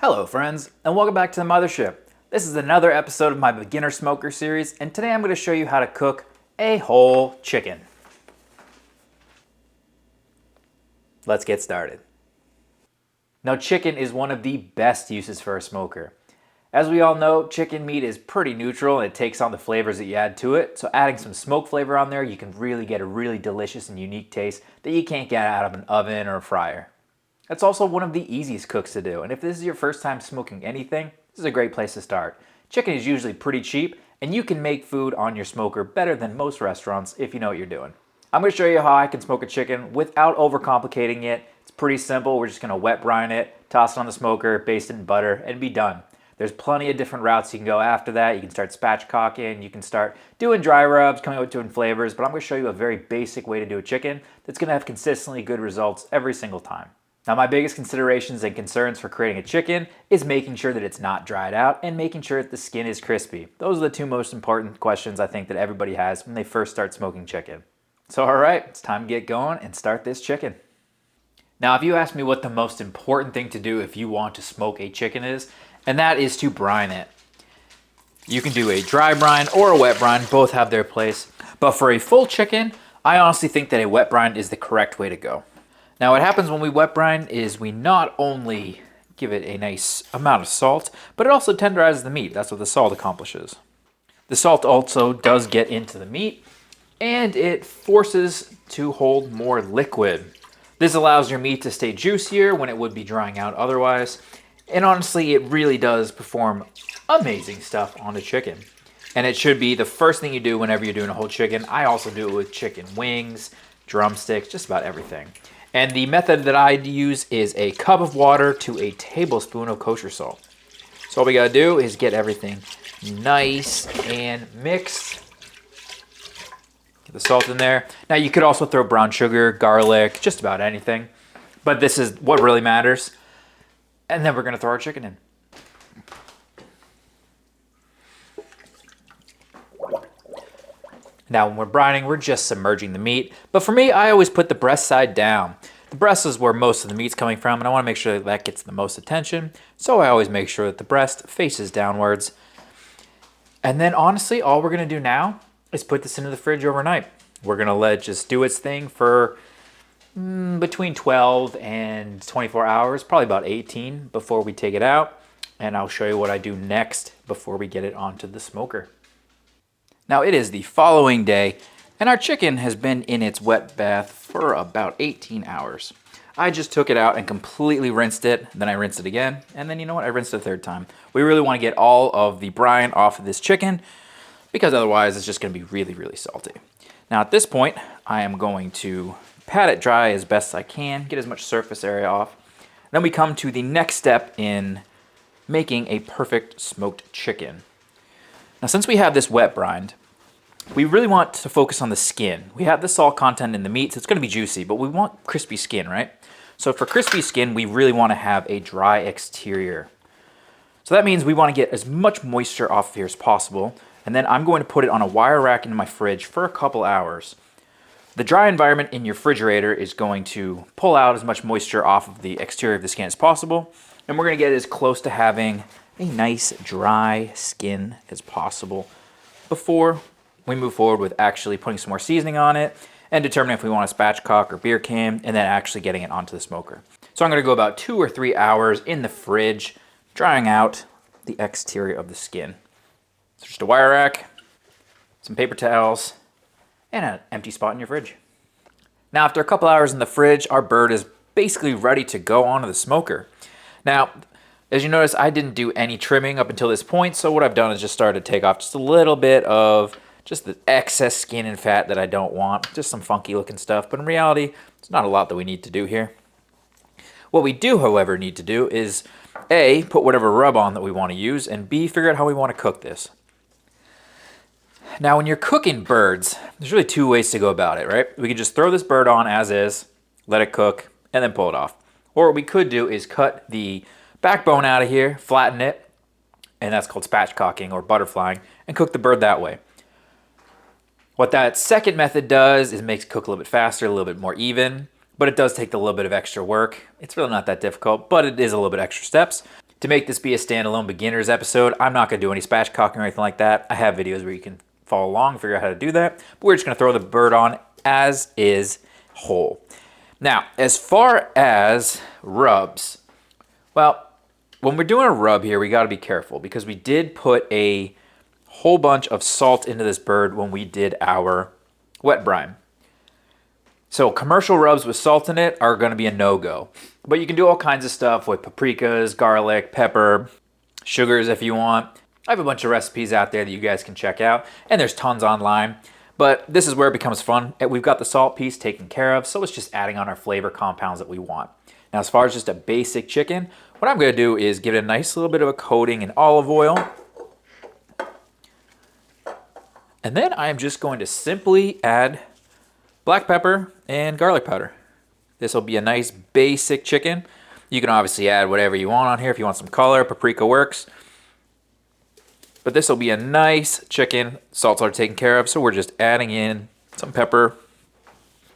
Hello friends, and welcome back to the Mothership. This is another episode of my beginner smoker series, and today I'm going to show you how to cook a whole chicken. Let's get started. Now, chicken is one of the best uses for a smoker. As we all know, chicken meat is pretty neutral and it takes on the flavors that you add to it, so adding some smoke flavor on there, you can really get a really delicious and unique taste that you can't get out of an oven or a fryer. It's also one of the easiest cooks to do, and if this is your first time smoking anything, this is a great place to start. Chicken is usually pretty cheap, and you can make food on your smoker better than most restaurants if you know what you're doing. I'm going to show you how I can smoke a chicken without overcomplicating it. It's pretty simple. We're just going to wet brine it, toss it on the smoker, baste it in butter, and be done. There's plenty of different routes you can go after that. You can start spatchcocking, you can start doing dry rubs, coming up with different flavors, but I'm going to show you a very basic way to do a chicken that's going to have consistently good results every single time. Now, my biggest considerations and concerns for creating a chicken is making sure that it's not dried out and making sure that the skin is crispy. Those are the two most important questions I think that everybody has when they first start smoking chicken. So all right, it's time to get going and start this chicken. Now, if you ask me what the most important thing to do if you want to smoke a chicken is, and that is to brine it. You can do a dry brine or a wet brine, both have their place. But for a full chicken, I honestly think that a wet brine is the correct way to go. Now, what happens when we wet brine is we not only give it a nice amount of salt, but it also tenderizes the meat. That's what the salt accomplishes. The salt also does get into the meat, and it forces to hold more liquid. This allows your meat to stay juicier when it would be drying out otherwise. And honestly, it really does perform amazing stuff on a chicken. And it should be the first thing you do whenever you're doing a whole chicken. I also do it with chicken wings, drumsticks, just about everything. And the method that I use is a cup of water to a tablespoon of kosher salt. So all we gotta do is get everything nice and mixed. Get the salt in there. Now you could also throw brown sugar, garlic, just about anything. But this is what really matters. And then we're gonna throw our chicken in. Now when we're brining, we're just submerging the meat. But for me, I always put the breast side down. The breast is where most of the meat's coming from, and I wanna make sure that gets the most attention. So I always make sure that the breast faces downwards. And then honestly, all we're gonna do now is put this into the fridge overnight. We're gonna let it just do its thing for between 12 and 24 hours, probably about 18 before we take it out. And I'll show you what I do next before we get it onto the smoker. Now it is the following day, and our chicken has been in its wet bath for about 18 hours. I just took it out and completely rinsed it, then I rinsed it again, and then you know what, I rinsed it a third time. We really want to get all of the brine off of this chicken, because otherwise it's just going to be really, really salty. Now at this point, I am going to pat it dry as best I can, get as much surface area off. Then we come to the next step in making a perfect smoked chicken. Now since we have this wet brined, we really want to focus on the skin. We have the salt content in the meat, so it's gonna be juicy, but we want crispy skin, right? So for crispy skin, we really wanna have a dry exterior. So that means we wanna get as much moisture off of here as possible, and then I'm going to put it on a wire rack in my fridge for a couple hours. The dry environment in your refrigerator is going to pull out as much moisture off of the exterior of the skin as possible, and we're gonna get as close to having a nice dry skin as possible before we move forward with actually putting some more seasoning on it and determining if we want a spatchcock or beer can, and then actually getting it onto the smoker. So I'm gonna go about 2 or 3 hours in the fridge, drying out the exterior of the skin. So just a wire rack, some paper towels, and an empty spot in your fridge. Now after a couple hours in the fridge, our bird is basically ready to go onto the smoker. Now, as you notice, I didn't do any trimming up until this point, so what I've done is just started to take off just a little bit of just the excess skin and fat that I don't want, just some funky looking stuff, but in reality, it's not a lot that we need to do here. What we do, however, need to do is A, put whatever rub on that we want to use, and B, figure out how we want to cook this. Now, when you're cooking birds, there's really 2 ways to go about it, right? We could just throw this bird on as is, let it cook, and then pull it off. Or what we could do is cut the backbone out of here, flatten it, and that's called spatchcocking or butterflying, and cook the bird that way. What that second method does is makes it cook a little bit faster, a little bit more even, but it does take a little bit of extra work. It's really not that difficult, but it is a little bit extra steps. To make this be a standalone beginners episode, I'm not going to do any spatchcocking or anything like that. I have videos where you can follow along and figure out how to do that. But we're just going to throw the bird on as is whole. Now, as far as rubs, well, when we're doing a rub here, we got to be careful because we did put a whole bunch of salt into this bird when we did our wet brine. So commercial rubs with salt in it are going to be a no-go. But you can do all kinds of stuff with paprikas, garlic, pepper, sugars if you want. I have a bunch of recipes out there that you guys can check out, and there's tons online. But this is where it becomes fun. We've got the salt piece taken care of, so it's just adding on our flavor compounds that we want. Now, as far as just a basic chicken, what I'm going to do is give it a nice little bit of a coating in olive oil. And then I'm just going to simply add black pepper and garlic powder. This will be a nice basic chicken. You can obviously add whatever you want on here. If you want some color, paprika works. But this will be a nice chicken. Salt's already taken care of, so we're just adding in some pepper.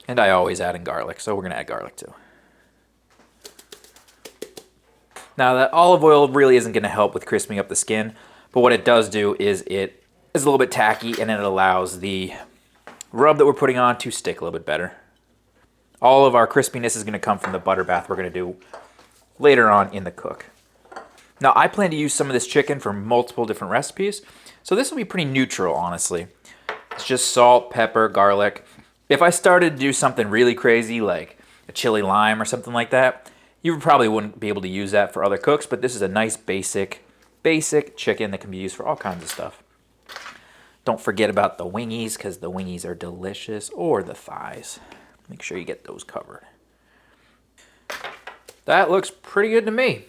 And I always add in garlic, so we're going to add garlic too. Now that olive oil really isn't going to help with crisping up the skin, but what it does do is it is a little bit tacky and it allows the rub that we're putting on to stick a little bit better. All of our crispiness is going to come from the butter bath we're going to do later on in the cook. Now I plan to use some of this chicken for multiple different recipes, so this will be pretty neutral, honestly. It's just salt, pepper, garlic. If I started to do something really crazy like a chili lime or something like that, you probably wouldn't be able to use that for other cooks, but this is a nice basic chicken that can be used for all kinds of stuff. Don't forget about the wingies, because the wingies are delicious, or the thighs. Make sure you get those covered. That looks pretty good to me.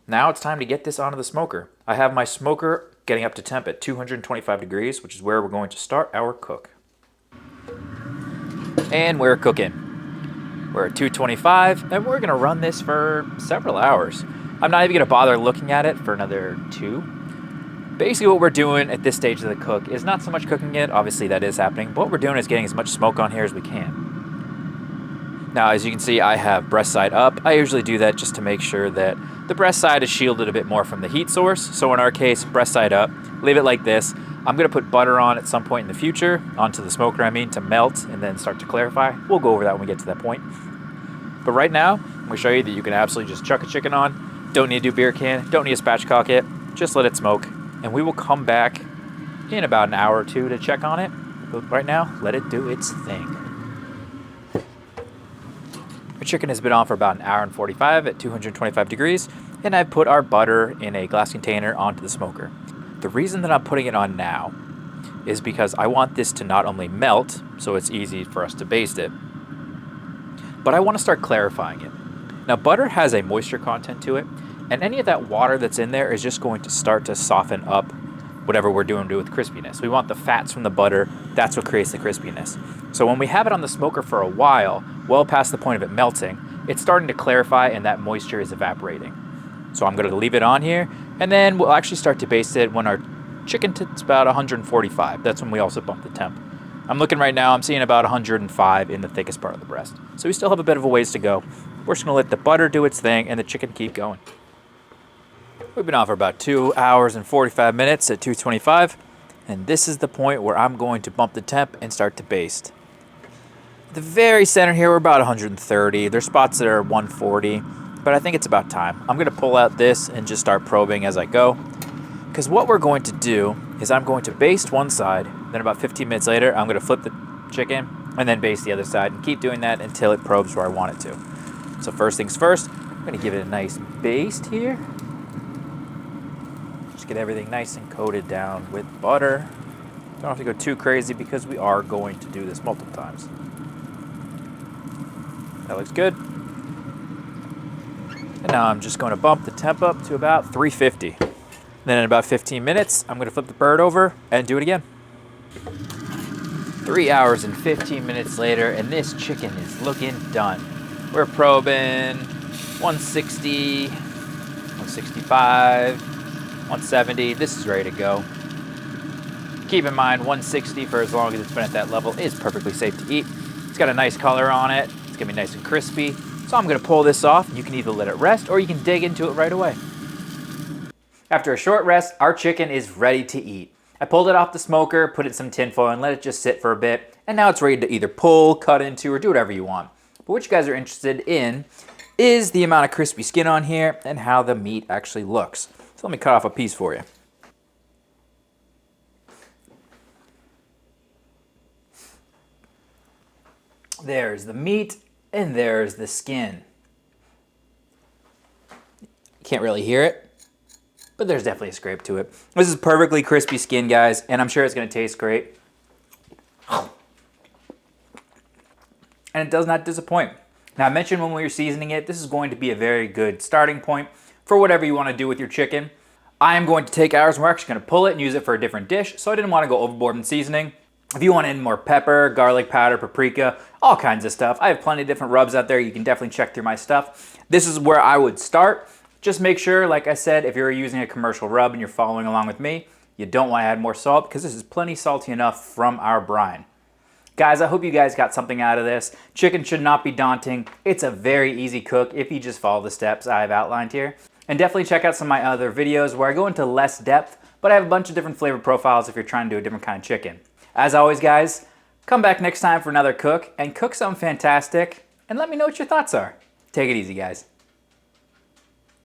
Now it's time to get this onto the smoker. I have my smoker getting up to temp at 225 degrees, which is where we're going to start our cook. And we're cooking. We're at 225, and we're going to run this for several hours. I'm not even going to bother looking at it for another 2. Basically what we're doing at this stage of the cook is not so much cooking it, obviously that is happening, but what we're doing is getting as much smoke on here as we can. Now, as you can see, I have breast side up. I usually do that just to make sure that the breast side is shielded a bit more from the heat source. So in our case, breast side up, leave it like this. I'm going to put butter on at some point in the future, onto the smoker to melt and then start to clarify. We'll go over that when we get to that point. But right now, I'm going to show you that you can absolutely just chuck a chicken on. Don't need to do beer can, don't need to spatchcock it, just let it smoke. And we will come back in about an hour or 2 to check on it. But right now, let it do its thing. Our chicken has been on for about an hour and 45 at 225 degrees, and I've put our butter in a glass container onto the smoker. The reason that I'm putting it on now is because I want this to not only melt, so it's easy for us to baste it, but I want to start clarifying it. Now, butter has a moisture content to it, and any of that water that's in there is just going to start to soften up whatever we're doing with crispiness. We want the fats from the butter. That's what creates the crispiness. So when we have it on the smoker for a while, well past the point of it melting, it's starting to clarify and that moisture is evaporating. So I'm going to leave it on here, and then we'll actually start to baste it when our chicken hits about 145. That's when we also bump the temp. I'm looking right now, I'm seeing about 105 in the thickest part of the breast. So we still have a bit of a ways to go. We're just going to let the butter do its thing and the chicken keep going. We've been on for about 2 hours and 45 minutes at 225, and this is the point where I'm going to bump the temp and start to baste. At the very center here, we're about 130. There's spots that are 140, but I think it's about time. I'm going to pull out this and just start probing as I go, because what we're going to do is I'm going to baste one side, then about 15 minutes later, I'm going to flip the chicken and then baste the other side and keep doing that until it probes where I want it to. So first things first, I'm going to give it a nice baste here. Get everything nice and coated down with butter. Don't have to go too crazy because we are going to do this multiple times. That looks good. And now I'm just going to bump the temp up to about 350. Then in about 15 minutes, I'm going to flip the bird over and do it again. 3 hours and 15 minutes later, and this chicken is looking done. We're probing 160, 165, 170, this is ready to go. Keep in mind 160 for as long as it's been at that level is perfectly safe to eat. It's got a nice color on it. It's gonna be nice and crispy. So I'm gonna pull this off. You can either let it rest or you can dig into it right away. After a short rest, our chicken is ready to eat. I pulled it off the smoker, put it in some tin foil and let it just sit for a bit. And now it's ready to either pull, cut into, or do whatever you want. But what you guys are interested in is the amount of crispy skin on here and how the meat actually looks. So let me cut off a piece for you. There's the meat and there's the skin. Can't really hear it, but there's definitely a scrape to it. This is perfectly crispy skin, guys, and I'm sure it's gonna taste great. And it does not disappoint. Now, I mentioned when we were seasoning it, this is going to be a very good starting point for whatever you want to do with your chicken. I am going to take ours and we're actually going to pull it and use it for a different dish, so I didn't want to go overboard in seasoning. If you want in more pepper, garlic powder, paprika, all kinds of stuff, I have plenty of different rubs out there. You can definitely check through my stuff. This is where I would start. Just make sure, like I said, if you're using a commercial rub and you're following along with me, you don't want to add more salt because this is plenty salty enough from our brine. Guys, I hope you guys got something out of this. Chicken should not be daunting. It's a very easy cook if you just follow the steps I've outlined here. And definitely check out some of my other videos where I go into less depth, but I have a bunch of different flavor profiles if you're trying to do a different kind of chicken. As always, guys, come back next time for another cook and cook something fantastic and let me know what your thoughts are. Take it easy, guys.